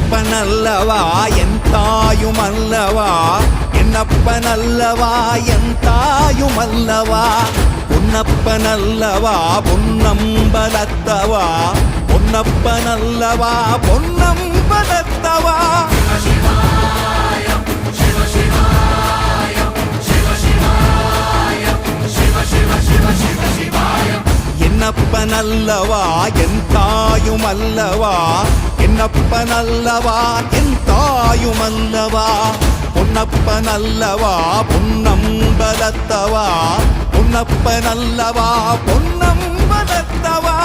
என்னப்பனல்லவா என் தாயுமல்லவா, என்னப்பனல்லவா என் தாயுமல்லவா, பொன்னப்பனல்லவா பொன்னம்பலத்தவா, பொன்னப்பனல்லவா பொன்னம்பலத்தவா. என்னப்பனல்லவா என் தாயுமல்லவா, என்னப்பனல்லவா என் தாயுமல்லவா, பொன்னப்பனல்லவா பொன்னம்பலத்தவா, பொன்னப்பனல்லவா பொன்னம்பலத்தவா.